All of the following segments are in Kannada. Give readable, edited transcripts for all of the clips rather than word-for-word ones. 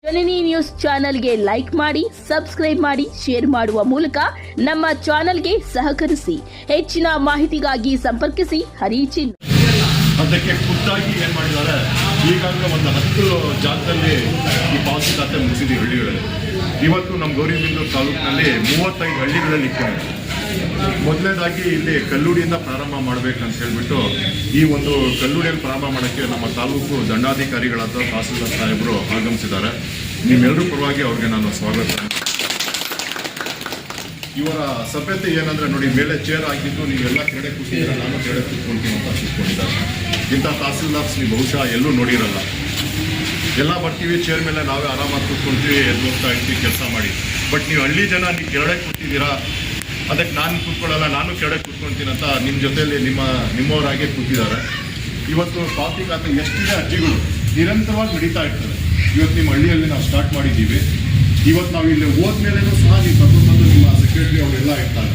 ಜನನಿ ನ್ಯೂಸ್ ಚಾನೆಲ್ಗೆ ಲೈಕ್ ಮಾಡಿ, ಸಬ್ಸ್ಕ್ರೈಬ್ ಮಾಡಿ, ಶೇರ್ ಮಾಡುವ ಮೂಲಕ ನಮ್ಮ ಚಾನೆಲ್ಗೆ ಸಹಕರಿಸಿ. ಹೆಚ್ಚಿನ ಮಾಹಿತಿಗಾಗಿ ಸಂಪರ್ಕಿಸಿ ಹರಿಚಿನ್. ಅದಕ್ಕೆ ಖುದ್ದಾಗಿ ಏನು ಮಾಡಿದ್ದಾರೆ, ಈಗಾಗಲೇ ಒಂದು 10 ಜಾಗದಲ್ಲಿ ಈ ಪಾವತಿ ಖಾತೆ ಮುಗಿಸಿದ್ದೀವಿ ಹಳ್ಳಿಗಳಲ್ಲಿ. ಇವತ್ತು ನಮ್ಮ ಗೌರಿಬಿದನೂರು ತಾಲೂಕಿನಲ್ಲಿ 35 ಹಳ್ಳಿಗಳಲ್ಲಿ ಇಟ್ಕೊಂಡಿದ್ದೀವಿ. ಮೊದಲನೇದಾಗಿ ಇಲ್ಲಿ ಕಲ್ಲುಡಿಯಿಂದ ಪ್ರಾರಂಭ ಮಾಡಬೇಕಂತ ಹೇಳಿಬಿಟ್ಟು ಈ ಒಂದು ಕಲ್ಲುಡಿಯಲ್ಲಿ ಪ್ರಾರಂಭ ಮಾಡೋಕ್ಕೆ ನಮ್ಮ ತಾಲೂಕು ದಂಡಾಧಿಕಾರಿಗಳಾದ ತಹಸೀಲ್ದಾರ್ ಸಾಹೇಬರು ಆಗಮಿಸಿದ್ದಾರೆ. ನಿಮ್ಮೆಲ್ಲರೂ ಪರವಾಗಿ ಅವ್ರಿಗೆ ನಾನು ಸ್ವಾಗತ. ಇವರ ಸಭ್ಯತೆ ಏನಂದ್ರೆ ನೋಡಿ, ಮೇಲೆ ಚೇರ್ ಆಗಿದ್ದು ನೀವೆಲ್ಲ ಕೆಳಗೆ ಕೂತಿದ್ದೀರ, ನಾನು ಕೆಳಗೆ ಕೂತ್ಕೊಳ್ತೀನಿ ಅಂತ ಕೂತ್ಕೊಂಡಿದ್ದಾರೆ. ಇಂಥ ತಹಸೀಲ್ದಾರ್ಸ್ ನೀವು ಬಹುಶಃ ಎಲ್ಲೂ ನೋಡಿರಲ್ಲ. ಎಲ್ಲ ಬರ್ತೀವಿ ಚೇರ್ ಮೇಲೆ ನಾವೇ ಆರಾಮಾಗಿ ಕೂತ್ಕೊಳ್ತೀವಿ, ಎದ್ದು ಹೋಗ್ತಾ ಇರ್ತೀವಿ ಕೆಲಸ ಮಾಡಿ. ಬಟ್ ನೀವು ಹಳ್ಳಿ ಜನ ನೀವು ಕೆಳಗೆ ಕೂತಿದ್ದೀರಾ, ಅದಕ್ಕೆ ನಾನು ಕೂತ್ಕೊಳ್ಳಲ್ಲ, ನಾನು ಕೆಳಗೆ ಕೂತ್ಕೊಳ್ತೀನಿ ಅಂತ ನಿಮ್ಮ ಜೊತೆಯಲ್ಲಿ ನಿಮ್ಮವರಾಗೆ ಕೂತಿದ್ದಾರೆ. ಇವತ್ತು ಪಾವತಿ ಖಾತೆ ಎಷ್ಟಿದೆ ಅರ್ಜಿಗಳು ನಿರಂತರವಾಗಿ ನಡೀತಾ ಇರ್ತದೆ. ಇವತ್ತು ನಿಮ್ಮ ಹಳ್ಳಿಯಲ್ಲಿ ನಾವು ಸ್ಟಾರ್ಟ್ ಮಾಡಿದ್ದೀವಿ. ಇವತ್ತು ನಾವು ಇಲ್ಲಿ ಹೋದ್ಮೇಲೆನೂ ಸಹ ನೀವು ತಗೊಂಡ್ಬಂದು ನಿಮ್ಮ ಸೆಕ್ರೆಟರಿ ಅವರೆಲ್ಲ ಇರ್ತಾರೆ,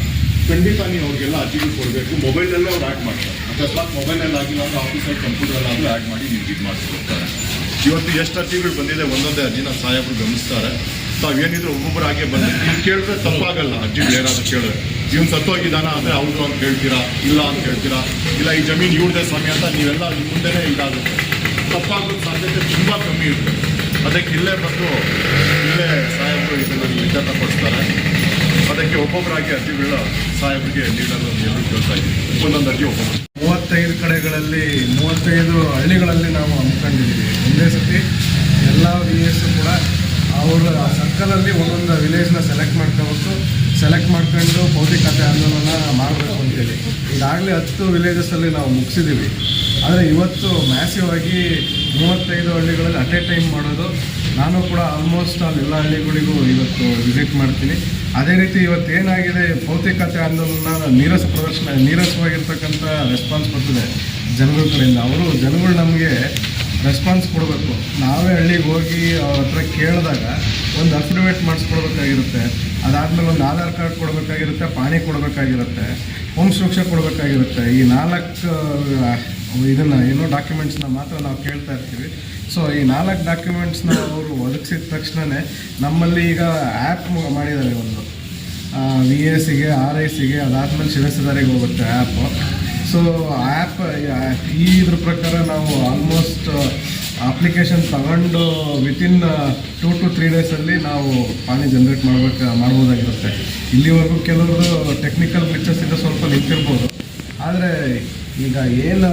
ಖಂಡಿತ ನೀವು ಅವ್ರಿಗೆಲ್ಲ ಅರ್ಜಿಗಳು ಕೊಡಬೇಕು. ಮೊಬೈಲಲ್ಲೇ ಅವ್ರು ಆ್ಯಡ್ ಮಾಡ್ತಾರೆ. ಅಕಸ್ಮಾತ್ ಮೊಬೈಲಲ್ಲಿ ಆಗಿಲ್ಲ ಅಂದರೆ ಆಫೀಸಲ್ಲಿ ಕಂಪ್ಯೂಟರಲ್ಲಾದರೂ ಆ್ಯಡ್ ಮಾಡಿ ನೀವು ಇದು ಮಾಡಿಸ್ಕೊಡ್ತಾರೆ. ಇವತ್ತು ಎಷ್ಟು ಅರ್ಜಿಗಳು ಬಂದಿದೆ ಒಂದೊಂದೇ ಅರ್ಜಿನ ಸಾಹೇಬರು ಗಮನಿಸ್ತಾರೆ. ತಾವೇನಿದ್ರು ಒಬ್ಬೊಬ್ಬರು ಹಾಗೆ ಬಂದು ನೀವು ಕೇಳಿದ್ರೆ ತಪ್ಪಾಗಲ್ಲ. ಅರ್ಜಿಗಳು ಏನಾದರೂ ಕೇಳಿದ್ರೆ ಇವ್ನು ಸತ್ತೋಗಿದ್ದಾನ ಅಂದರೆ ಹೌದು ಅಂತ ಹೇಳ್ತೀರಾ, ಇಲ್ಲ ಅಂತ ಹೇಳ್ತೀರಾ, ಇಲ್ಲ ಈ ಜಮೀನು ಇವ್ರದೇ ಸ್ವಾಮಿ ಅಂತ ನೀವೆಲ್ಲ ನಿಮ್ಮ ಮುಂದೆನೇ ಇದಾಗುತ್ತೆ. ತಪ್ಪಾಗೋದು ಸಾಧ್ಯತೆ ತುಂಬ ಕಮ್ಮಿ ಇರುತ್ತೆ. ಅದಕ್ಕೆ ಇಲ್ಲೇ ಬಂದು ಇಲ್ಲೇ ಸಾಹೇಬರು ಇದನ್ನು ಇತ್ಯರ್ಥಪಡಿಸ್ತಾರೆ. ಅದಕ್ಕೆ ಒಬ್ಬೊಬ್ಬರಾಗಿ ಅರ್ಜಿಗಳು ಸಾಹೇಬರಿಗೆ ನೀಡಲು ಎಲ್ಲರೂ ಕೇಳ್ತಾ ಇದ್ದೀವಿ. ಒಂದೊಂದು ಅರ್ಜಿ ಒಬ್ಬೊಬ್ಬರು 35 ಕಡೆಗಳಲ್ಲಿ 35 ಹಳ್ಳಿಗಳಲ್ಲಿ ನಾವು ಹಮ್ಮಿಕೊಂಡಿದ್ದೀವಿ. ಒಂದೇ ಸತಿ ಎಲ್ಲ VS ಕೂಡ ಅವರ ಸರ್ಕಲಲ್ಲಿ ಒಂದೊಂದು ವಿಲೇಜ್ನ ಸೆಲೆಕ್ಟ್ ಮಾಡ್ಕೊಂಡು ಪಾವತಿ ಖಾತೆ ಆಂದೋಲನ ಮಾಡಬೇಕು ಅಂತೇಳಿ ಈಗಾಗಲೇ 10 ವಿಲೇಜಸಲ್ಲಿ ನಾವು ಮುಗಿಸಿದ್ದೀವಿ. ಆದರೆ ಇವತ್ತು ಮ್ಯಾಸಿವ್ ಆಗಿ 35 ಹಳ್ಳಿಗಳಲ್ಲಿ ಅಟ್ ಎ ಟೈಮ್ ಮಾಡೋದು. ನಾನು ಕೂಡ ಆಲ್ಮೋಸ್ಟ್ ಎಲ್ಲ ಹಳ್ಳಿಗಳಿಗೂ ಇವತ್ತು ವಿಸಿಟ್ ಮಾಡ್ತೀನಿ. ಅದೇ ರೀತಿ ಇವತ್ತು ಏನಾಗಿದೆ, ಪಾವತಿ ಖಾತೆ ಆಂದೋಲನ ನೀರಸವಾಗಿರ್ತಕ್ಕಂಥ ರೆಸ್ಪಾನ್ಸ್ ಬರ್ತಿದೆ ಜನಗಳ ಕಡೆಯಿಂದ. ಜನಗಳು ನಮಗೆ ರೆಸ್ಪಾನ್ಸ್ ಕೊಡಬೇಕು. ನಾವೇ ಹಳ್ಳಿಗೆ ಹೋಗಿ ಅವ್ರ ಹತ್ರ ಕೇಳಿದಾಗ ಒಂದು ಅಫಿಡವಿಟ್ ಮಾಡಿಸ್ಕೊಡ್ಬೇಕಾಗಿರುತ್ತೆ. ಅದಾದಮೇಲೆ ಒಂದು ಆಧಾರ್ ಕಾರ್ಡ್ ಕೊಡಬೇಕಾಗಿರುತ್ತೆ, ಪಾಣಿ ಕೊಡಬೇಕಾಗಿರುತ್ತೆ, ಹೋಮ್ ಸುರಕ್ಷೆ ಕೊಡಬೇಕಾಗಿರುತ್ತೆ. ಈ 4 ಡಾಕ್ಯುಮೆಂಟ್ಸ್ನ ಮಾತ್ರ ನಾವು ಕೇಳ್ತಾ ಇರ್ತೀವಿ. ಸೊ ಈ 4 ಡಾಕ್ಯುಮೆಂಟ್ಸ್ನ ಅವರು ಒದಗಿಸಿದ ತಕ್ಷಣವೇ ನಮ್ಮಲ್ಲಿ ಈಗ ಆ್ಯಪ್ ಮಾಡಿದ್ದಾರೆ. ಒಂದು VACಗೆ, RICಗೆ, ಅದಾದಮೇಲೆ ಶಿರಸ್ತದಾರಿಗೆ ಹೋಗುತ್ತೆ ಆ್ಯಪು. ಸೊ ಆ್ಯಪ್ ಇದ್ರ ಪ್ರಕಾರ ನಾವು ಆಲ್ಮೋಸ್ಟ್ ಅಪ್ಲಿಕೇಶನ್ ತಗೊಂಡು ವಿತಿನ್ 2 to 3 ಡೇಸಲ್ಲಿ ನಾವು ಪಾಣಿ ಜನ್ರೇಟ್ ಮಾಡ್ಬೋದಾಗಿರುತ್ತೆ. ಇಲ್ಲಿವರೆಗೂ ಕೆಲವರು ಟೆಕ್ನಿಕಲ್ ಗ್ಲಿಚಸ್ ಇಂದ ಸ್ವಲ್ಪ ನಿಂತಿರ್ಬೋದು. ಆದರೆ ಈಗ ಏನು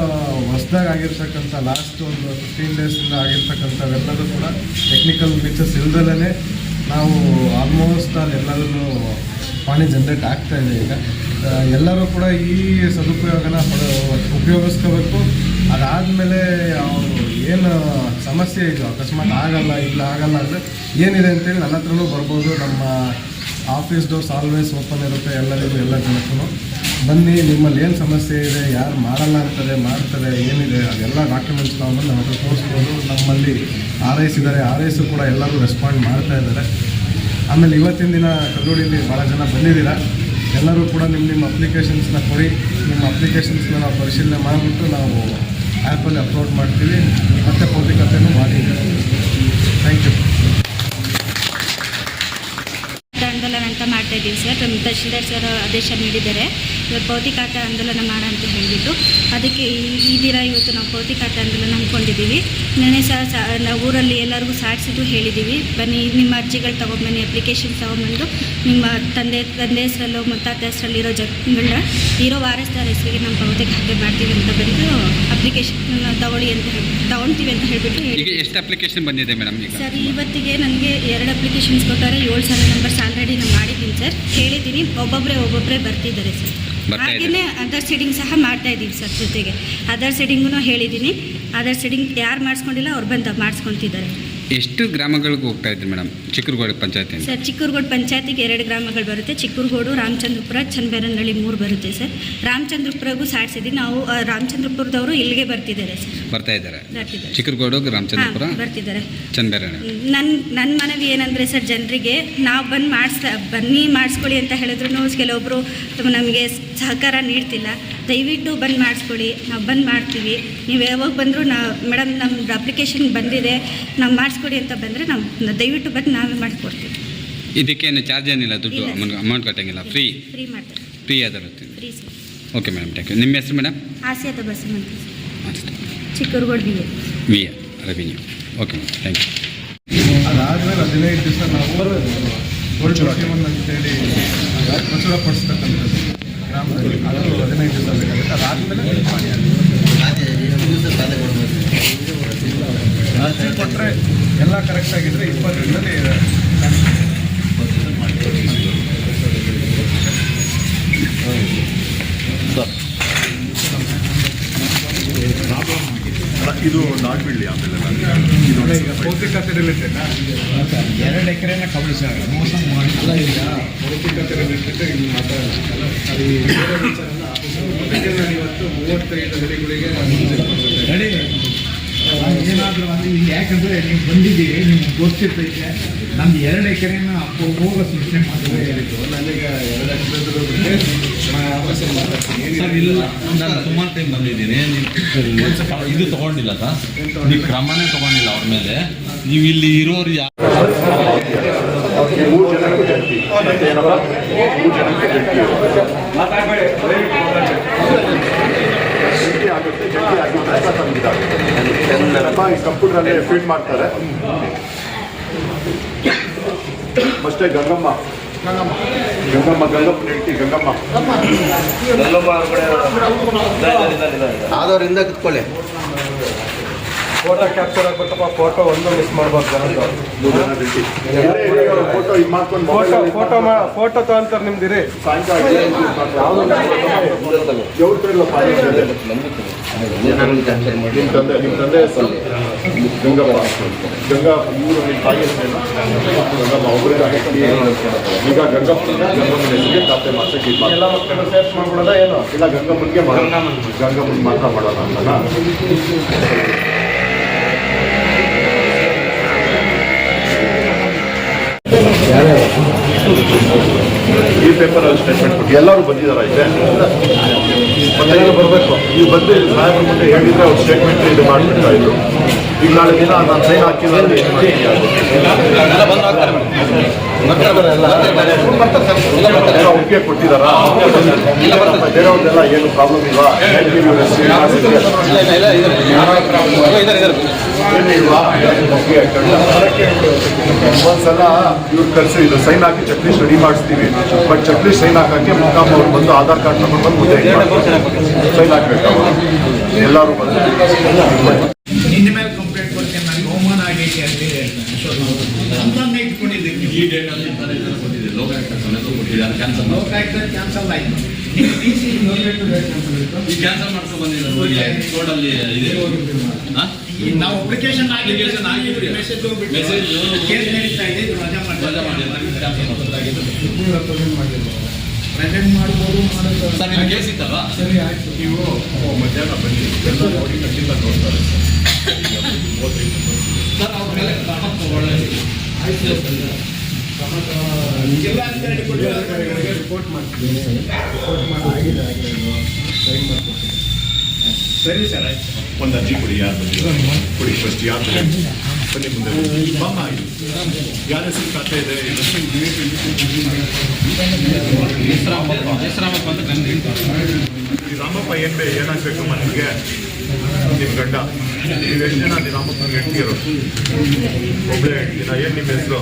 ಹೊಸ್ದಾಗಿ ಆಗಿರ್ತಕ್ಕಂಥ ಲಾಸ್ಟ್ ಒಂದು 15 ಡೇಸಿಂದ ಆಗಿರ್ತಕ್ಕಂಥವೆಲ್ಲದೂ ಕೂಡ ಟೆಕ್ನಿಕಲ್ ಗ್ಲಿಚಸ್ ಇಲ್ದಲೇ ನಾವು ಆಲ್ಮೋಸ್ಟ್ ಎಲ್ಲದೂ ಪಾಣಿ ಜನ್ರೇಟ್ ಆಗ್ತಾಯಿದೆ. ಈಗ ಎಲ್ಲರೂ ಕೂಡ ಈ ಸದುಪಯೋಗನ ಉಪಯೋಗಿಸ್ಕೋಬೇಕು. ಅದಾದಮೇಲೆ ಅವರು ಏನು ಸಮಸ್ಯೆ ಇದೆಯೋ, ಅಕಸ್ಮಾತ್ ಆಗಲ್ಲ ಅಂದರೆ ಏನಿದೆ ಅಂತೇಳಿ ನನ್ನ ಹತ್ರನೂ ಬರ್ಬೋದು. ನಮ್ಮ ಆಫೀಸ್ ಡೋರ್ಸ್ ಆಲ್ವೇಸ್ ಓಪನ್ ಇರುತ್ತೆ ಎಲ್ಲರಿಗೂ, ಎಲ್ಲ ಜನಕ್ಕೂ ಬನ್ನಿ. ನಿಮ್ಮಲ್ಲಿ ಏನು ಸಮಸ್ಯೆ ಇದೆ, ಯಾರು ಮಾಡಲ್ಲ ಅಂತಾರೆ, ಮಾಡ್ತಾರೆ, ಏನಿದೆ ಅದೆಲ್ಲ ಡಾಕ್ಯುಮೆಂಟ್ಸ್ ನಾವು ನಮ್ಮ ಹತ್ರ ತೋರಿಸ್ಬೋದು. ನಮ್ಮಲ್ಲಿ RIC ಇದ್ದಾರೆ, RIC ಕೂಡ ಎಲ್ಲರೂ ರೆಸ್ಪಾಂಡ್ ಮಾಡ್ತಾ ಇದ್ದಾರೆ. ಆಮೇಲೆ ಇವತ್ತಿನ ದಿನ ಕಲ್ಲುಡಿಯಲ್ಲಿ ಭಾಳ ಜನ ಬಂದಿದ್ದೀರಾ. ಎಲ್ಲರೂ ಕೂಡ ನಿಮ್ಮ ಅಪ್ಲಿಕೇಶನ್ಸ್ನ ಕೊಡಿ. ನಿಮ್ಮ ಅಪ್ಲಿಕೇಶನ್ಸ್ನ ನಾವು ಪರಿಶೀಲನೆ ಮಾಡಿಬಿಟ್ಟು ನಾವು ಆ್ಯಪಲ್ಲಿ ಅಪ್ಲೋಡ್ ಮಾಡ್ತೀವಿ. ಮತ್ತು ಪಾವತಿ ಖಾತೆನೂ ಮಾಡಿದ್ದೀವಿ. Thank you. ಆಂದೋಲನ ಅಂತ ಮಾಡ್ತಾ ಇದ್ದೀವಿ ಸರ್. ನಮ್ಮ ತಹಶೀಲ್ದಾರ್ ಸರ್ ಆದೇಶ ನೀಡಿದ್ದಾರೆ ಇವತ್ತು ಪಾವತಿ ಖಾತೆ ಆಂದೋಲನ ಮಾಡ ಅಂತ ಹೇಳಿಬಿಟ್ಟು. ಅದಕ್ಕೆ ಈ ದಿನ ಇವತ್ತು ನಾವು ಪಾವತಿ ಖಾತೆ ಆಂದೋಲನ ಹಮ್ಮಿಕೊಂಡಿದ್ದೀವಿ. ನೆನೆ ಸಹ ನಾವು ಊರಲ್ಲಿ ಎಲ್ಲರಿಗೂ ಸಾರಿಸಿದ್ದು ಹೇಳಿದ್ದೀವಿ. ಬನ್ನಿ, ನಿಮ್ಮ ಅರ್ಜಿಗಳು ತೊಗೊಂಬನ್ನಿ, ಅಪ್ಲಿಕೇಶನ್ ತೊಗೊಂಬಂದು ನಿಮ್ಮ ತಂದೆ ಹೆಸರಲ್ಲೋ ಮುತ್ತಾತ ಹೆಸರಲ್ಲಿರೋ ಜನಗಳನ್ನ ಇರೋ ವಾರಸ್ದಾರ ಹೆಸರಿಗೆ ನಾವು ಪಾವತಿ ಖಾತೆ ಮಾಡ್ತೀವಿ ಅಂತ ಬಂದು ಅಪ್ಲಿಕೇಶನ್ ತೊಗೊಳ್ತೀವಿ ಅಂತ ಹೇಳಿಬಿಟ್ಟು ಹೇಳಿ. ಎಷ್ಟು ಅಪ್ಲಿಕೇಶನ್ ಬಂದಿದೆ ಮೇಡಮ್ ಈಗ? ಸರ್, ಇವತ್ತಿಗೆ ನನಗೆ 2 ಅಪ್ಲಿಕೇಶನ್ಸ್ ಕೊಟ್ಟಾರೆ. 7 ಸರ್ವೆ ನಂಬರ್ಸ್ ಆಲ್ರೆಡಿ ನಾನು ಮಾಡಿದ್ದೀನಿ ಸರ್. ಹೇಳಿದ್ದೀನಿ, ಒಬ್ಬೊಬ್ಬರೇ ಬರ್ತಿದ್ದಾರೆ ಸರ್. ಹಾಗೆಯೇ ಆಧಾರ್ ಸೀಡಿಂಗ್ ಸಹ ಮಾಡ್ತಾ ಇದ್ದೀವಿ ಸರ್. ಜೊತೆಗೆ ಆಧಾರ್ ಸೀಡಿಂಗೂ ಹೇಳಿದ್ದೀನಿ. ಆಧಾರ್ ಸೀಡಿಂಗ್ ಯಾರು ಮಾಡಿಸ್ಕೊಂಡಿಲ್ಲ ಅವ್ರು ಬಂದು ಮಾಡಿಸ್ಕೊತಿದ್ದಾರೆ. ಎಷ್ಟು ಗ್ರಾಮಗಳಿಗೆ ಹೋಗ್ತಾ ಇದ್ದೀವಿ ಮೇಡಮ್ ಚಿಕ್ಕೂರುಗೋಡು ಪಂಚಾಯತಿ? ಸರ್, ಚಿಕ್ಕೂರುಗೋಡು ಪಂಚಾಯತಿಗೆ 2 ಗ್ರಾಮಗಳು ಬರುತ್ತೆ. ಚಿಕ್ಕೂರುಗೋಡು, ರಾಮಚಂದ್ರಪುರ, ಚನ್ನಬೇರನಹಳ್ಳಿ 3 ಬರುತ್ತೆ ಸರ್. ರಾಮಚಂದ್ರಪುರಗೂ ಸಾಡಿಸಿದ್ದೀವಿ ನಾವು. ರಾಮಚಂದ್ರಪುರದವರು ಇಲ್ಲಿಗೆ ಬರ್ತಿದ್ದಾರೆ ಸರ್. ಬರ್ತಾ ಇದ್ದಾರೆ. ಚಿಕ್ಕೂರುಗೋಡು, ರಾಮಚಂದ್ರಪುರ ಬರ್ತಿದ್ದಾರೆ. ಚನ್ನಬೇರನಹಳ್ಳಿ. ನನ್ನ ಮನವಿ ಏನಂದರೆ ಸರ್, ಜನರಿಗೆ ನಾವು ಬನ್ನಿ ಮಾಡಿಸ್ಕೊಳ್ಳಿ ಅಂತ ಹೇಳಿದ್ರು ಕೆಲವೊಬ್ಬರು ನಮಗೆ ಸಹಕಾರ ನೀಡ್ತಿಲ್ಲ. ದಯವಿಟ್ಟು ಬಂದು ಮಾಡಿಸ್ಕೊಡಿ, ನಾವು ಬಂದು ಮಾಡ್ತೀವಿ. ನೀವು ಯಾವಾಗ ಬಂದರೂ ಮೇಡಮ್ ನಮ್ಮದು ಅಪ್ಲಿಕೇಶನ್ ಬಂದಿದೆ, ನಾವು ಮಾಡಿಸ್ಕೊಡಿ ಅಂತ ಬಂದರೆ ನಾವು ದಯವಿಟ್ಟು ಬಂದು ನಾವೇ ಮಾಡಿಕೊಡ್ತೀವಿ. ಇದಕ್ಕೇನು ಚಾರ್ಜ್ ಏನಿಲ್ಲ, ದುಡ್ಡು ಅಮೌಂಟ್ ಕಟ್ಟಂಗಿಲ್ಲ, ಫ್ರೀ ಮಾಡ್ತೀವಿ. ಫ್ರೀ ಯಾವ್ದಾರು free sir. Okay madam, thank you. ನಿಮ್ಮ ಹೆಸರು ಮೇಡಮ್? ಆಸಿಯಾದ ಬಸವಂತ, ಅಷ್ಟೇ, ಚಿಕ್ಕೂರುಗೋಡು B A. V A revenue. Okay madam, thank you. ಅದಾದಮೇಲೆ 15 ದಿವಸ ನಾವು ಗೋಲ್ಡ್ ಡಾಕ್ಯುಮೆಂಟ್ ಅಂತೇಳಿ ಪ್ರಚುರಪಡಿಸ್ತಕ್ಕಂಥದ್ದು ಗ್ರಾಮದಲ್ಲಿ, ಅದು 15 ದಿವಸ ಬೇಕಾಗುತ್ತೆ. ಅದಾದಮೇಲೆ ಅರ್ಜಿ ಕೊಟ್ಟರೆ ಎಲ್ಲ ಕರೆಕ್ಟಾಗಿದ್ದರೆ 20 ದಿನದಲ್ಲಿ ಇದು ನಾಡ್ಬಿಡ್ಲಿ ಆಮೇಲೆ ಇದು ಈಗ ಭೌತಿಕತೆ ರಿಲೇಟೆಡ್ 2 ಎಕರೆನ ಕಬಳಿ ಸರ್, ಮೋಸ ಮಾಡಿಲ್ಲ. ಈಗ ಭೌತಿಕತೆ ರಿಲೇಟೆಡ್ ಇಲ್ಲಿ ಮಾತಾಡೋಲ್ಲ. ಅದು ಇವತ್ತು 35 ಅಡಿಗಳಿಗೆ ರೆಡಿ ಏನಾದರೂ ಅಂದರೆ ಯಾಕಂದರೆ ನೀವು ಬಂದಿದ್ದೀರಿ, ನಿಮ್ಗೆ ಗೊತ್ತಿರ್ತೈತೆ. ನಮ್ದು 2 ಎಕರೆನ ಹೋಗೋ ಸೂಚನೆ ಮಾಡಿದ್ರೆ ಹೇಳಿದ್ದು. ನಾನೀಗ 2 ಎಕರೆ ಮಾತಾಡ್ತೀನಿ. ಸರ್ ಇಲ್ಲ, ನಾನು ಸುಮಾರು ಟೈಮ್ ಬಂದಿದ್ದೀನಿ. ನೀವು ಇದು ತೊಗೊಂಡಿಲ್ಲ ಸರ್, ನೀವು ಕ್ರಮನೇ ತೊಗೊಂಡಿಲ್ಲ ಅವ್ರ ಮೇಲೆ. ನೀವು ಇಲ್ಲಿ ಇರೋರು ಮೂರು ಜನಕ್ಕೆ ಜಂಟಿ ಮತ್ತೆ ಏನಪ್ಪ, 3 ಜನಕ್ಕೆ ಜಂಟಿ ಆಗುತ್ತೆ. ಜಂಟಿ ಆಗಿದ್ರೆ ತಂದಿದ್ದಾರೆ, ಕಂಪ್ಯೂಟ್ರಲ್ಲೇ ಫೀಡ್ ಮಾಡ್ತಾರೆ. ಮತ್ತೆ ಗಂಗಮ್ಮ ಹೆಂಡತಿ ಗಂಗಮ್ಮ ಆದವರಿಂದ ಕುತ್ಕೊಳ್ಳಿ. ಫೋಟೋ ಕ್ಯಾಪ್ಚರ್ ಆಗ್ಬಿಟ್ಟಪ್ಪ. ಫೋಟೋ ಒಂದು ಮಿಸ್ ಮಾಡ್ಬಾರ್ದು. 3 ಜನ ಜಂಟಿ ಫೋಟೋ ಇದು ಮಾಡ್ಕೊಂಡು ಫೋಟೋ ತಗೊಂತಾರೆ ನಿಮ್ದಿರಿ. ಸಾಯಂಕಾಲ ಯಾವ ನಿಮ್ಮ ತಂದೆ ಹೆಸರು ಗಂಗಮ್ಮ. ಗಂಗಾ ಇವರು ನಿಮ್ಮ ತಾಯಿ ಹೆಸರೇನು? ಗಂಗಮ್ಮ ಒಬ್ಬರೇ. ಈಗ ಗಂಗಮ್ಮನ ಹೆಸರಿಗೆ ಖಾತೆ ಮಾಡ್ಸಕ್ಕೆ ಇದು ಎಲ್ಲ ಮಕ್ಕಳು ಸೇರ್ಸ್ ಮಾಡ್ಬಿಡೋದ ಏನು? ಇಲ್ಲ, ಗಂಗಮ್ಮನಿಗೆ ಮಾಡೋಣ, ಗಂಗಮ್ಮನ ಮಾತ್ರ ಮಾಡೋಣ ಅಂತ. ಈ ಪೇಪರಲ್ಲಿ ಸ್ಟೇಟ್ಮೆಂಟ್ ಕೊಟ್ಟು ಎಲ್ಲರೂ ಬಂದಿದ್ದಾರೆ. ಇದೆ ಮತ್ತೆ ಬರಬೇಕು. ನೀವು ಬಂದು ಸಾಹೇಬ್ರ ಮುಂದೆ ಹೇಳಿದ್ರೆ ಅವ್ರು ಸ್ಟೇಟ್ಮೆಂಟ್ ಇದು ಮಾಡಿಬಿಡ್ತಾ ಇದ್ರು. ಈಗ ನಾಳೆ ದಿನ ನಾನು ಸೈನ್ ಹಾಕಿಲ್ಲ ಅಂದ್ರೆ ಏನು ಮಾಡ್ತೀನಿ? ಒಪ್ಪಿಗೆ ಕೊಟ್ಟಿದ್ದಾರಾ? ಬೇರೆಯವ್ರದ್ದೆಲ್ಲ ಏನು ಪ್ರಾಬ್ಲಮ್ ಇಲ್ವಾ? ಏನಿಲ್ವಾ? ಒಂದ್ಸಲ ಇವ್ರು ಕಳಿಸಿ ಇದು ಸೈನ್ ಹಾಕಿ ಚೆಕ್ ಲಿಸ್ಟ್ ರೆಡಿ ಮಾಡಿಸ್ತೀವಿ. ಬಟ್ ಚೆಕ್ ಲಿಸ್ಟ್ ಸೈನ್ ಹಾಕಕ್ಕೆ ಮುಖಾಮ ಅವ್ರು ಬಂದು ಆಧಾರ್ ಕಾರ್ಡ್ ತಗೊಂಡು ಬಂದು ಮುಂದೆ ಸೈನ್ ಹಾಕ್ಬೇಕು. ಎಲ್ಲರೂ ಬಂದು ನಿನ್ನ ಮೇಲೆ ಕಂಪ್ಲೇಂಟ್ ಕೊಡ್ತೇನೆ, ನನಗೆ ಅವಮಾನ ಆಗೈತೆ ಅಂತ ಹೇಳ್ತಾನೆ. ನಮ್ಮನ್ನ ಇಟ್ಕೊಂಡಿದ್ದೀನಿ. ಈ ಡೇಟಲ್ಲಿ ಕೊಟ್ಟಿದೆ, ಲೋಕಾಯುಕ್ತ ಸಮೇತ ಕೊಟ್ಟಿದ್ದಾರೆ. ಕ್ಯಾನ್ಸಲ್ ಕ್ಯಾನ್ಸಲ್ ಆಯಿತು. ನೀವು ಟಿ ಸಿ ಈ ಕ್ಯಾನ್ಸಲ್ ಮಾಡ್ಕೊಂಡು ಬಂದಿದ್ದಾರೆ. ಕೋರ್ಟಲ್ಲಿ ಇದೆ. ನಾವು ಅಪ್ಲಿಕೇಶನ್ ಆಗಿದ್ದೀವಿ. ಮೆಸೇಜ್ ಹೋಗ್ಬಿಟ್ಟು ಕೇಸ್ ನಡೀತಾ ಇದೆ, ಇದು ರಜಾ ಮಾಡಿ ಪ್ರೆಸೆಂಟ್ ಮಾಡ್ಬೋದು. ಸರ್ ನಿಮ್ಮ ಕೇಸ್ ಇತ್ತಲ್ಲ? ಸರಿ ಆಯ್ತು. ನೀವು ಮಧ್ಯಾಹ್ನ ಬನ್ನಿ, ಎಲ್ಲ ನೋಡಿ ಖಂಡಿತ ನೋಡ್ತಾರೆ. ಸರ್ ಅವ್ರ ಮೇಲೆ ಕ್ರಮ ತಗೊಳ್ಳೋದು ಆಯ್ತು. ರಿಪೋರ್ಟ್ ಮಾಡ್ತೀನಿ. ರಿಪೋರ್ಟ್ ಮಾಡಿ ಆಗಿದೆ ಸೈನ್ ಮಾಡ್ಕೊಡ್ತೀನಿ. ಸರಿ ಸರ್, ಆಯ್ತು. ಒಂದು ಅರ್ಜಿ ಕೊಡಿ, ಯಾರು ಬಂದಿದ್ದಾರೆ ಕೊಡಿ. ಫಸ್ಟ್ ಯಾರು ಬನ್ನಿ ಮುಂದೆ ಬಾಮ. ಇದು ಯಾರ ಹೆಸರು ಖಾತೆ ಇದೆ? ಹೆಸರಾಮಪ್ಪ ಅಂತ ಈ ರಾಮಪ್ಪ ಏನಾಗಬೇಕು ನಿಮಗೆ? ನಿಮ್ಮ ಗಂಡ. ನೀವು ಎಷ್ಟು ಜನ ರಾಮಪ್ಪನಿಗೆ ಹೆಂಡ್ತಿಯರು? ಒಬ್ಬರೇ ಹೆಂಡ್ತಿನ? ಏನು ನಿಮ್ಮ ಹೆಸರು?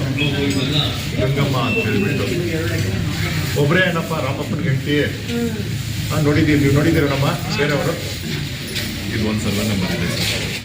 ಗಂಗಮ್ಮ ಅಂತ ಹೇಳ್ಬಿಟ್ಟು. ಒಬ್ಬರೇ ಏನಪ್ಪ ರಾಮಪ್ಪನಿಗೆ ಹೆಂಡ್ತಿ? ನೋಡಿದ್ದೀರಿ, ನೀವು ನೋಡಿದ್ದೀರ ನಮ್ಮ ಬೇರೆಯವರು? ಇದು ಒಂದು ಸರ್ವ ನಂಬರ್ ಇದೆ.